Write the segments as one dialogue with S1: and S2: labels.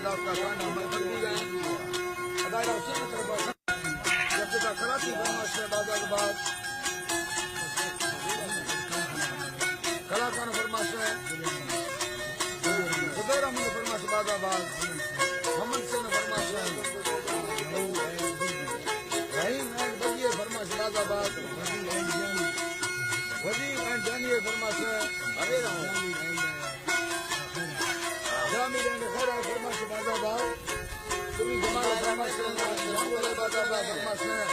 S1: दास का खाना मैं कर दी गए अदायरा उसी की तरफ जब तक खलासी फरमाश है बाजा के बाद कलाकार फरमाश है खुदेर अहमद फरमाश बाजा बाद मोहम्मद से फरमाश है रहीम एंड बजिए फरमाश बाजा बाद वजीर एंड जानिए फरमाश है अरे जामिर एंड खैरा फरमाश बाजा बाद सुरी जमाल फरमाश है बाजा बाद फरमाश है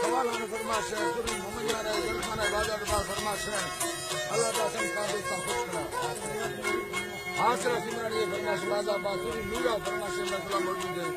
S1: सवाल फरमाश है सुरी मोहम्मद यार जलखान बाजा बाद फरमाश है अल्लाह दासन का दोस्ता खुश करा आसरा सिमरन ये फरमाश बाजा बाद सुरी नूरा फरमाश मसला मौजूद है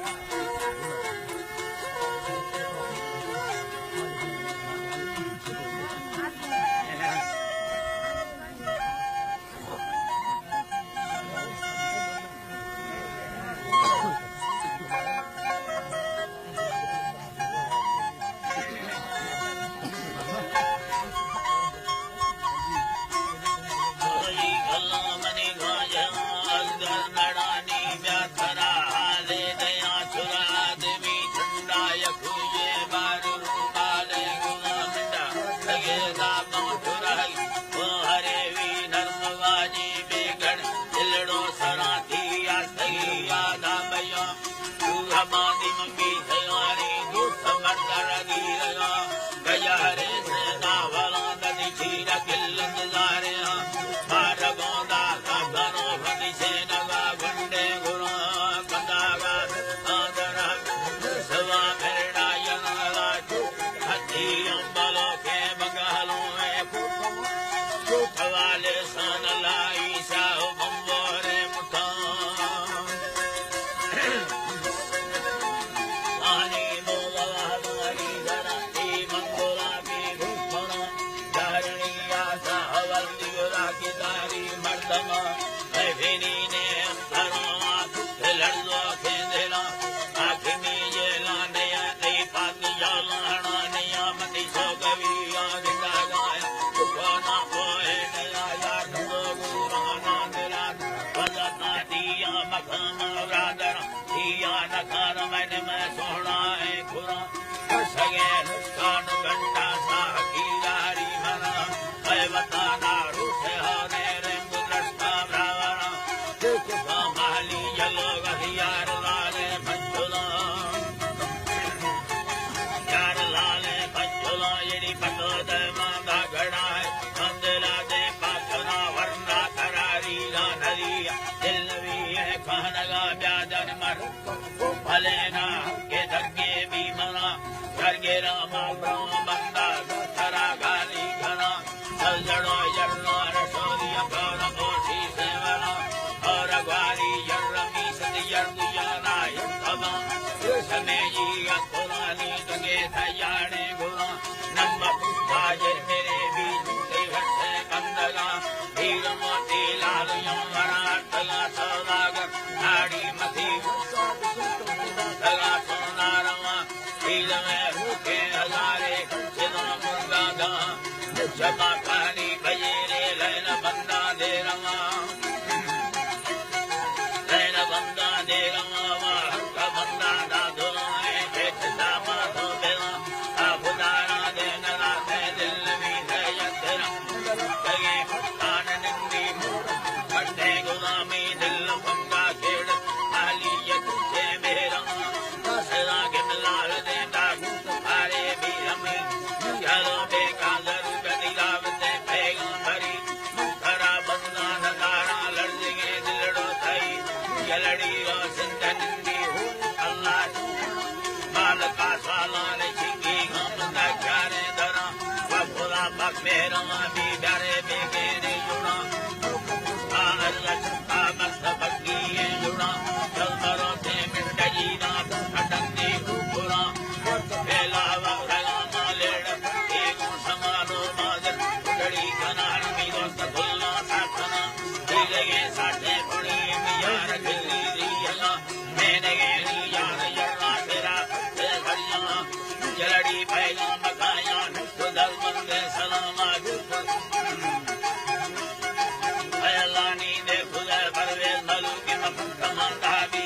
S2: Allah ni de khudar parvez malu ke mafhum tamam da bhi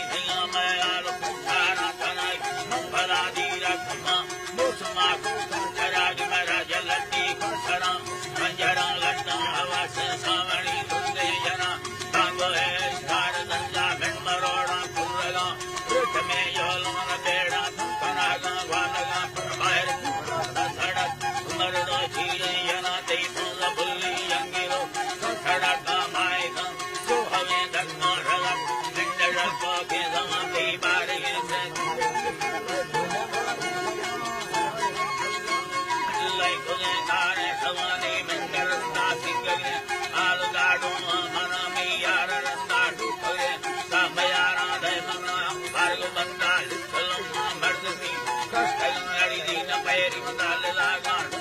S2: Mandalila Gandhi.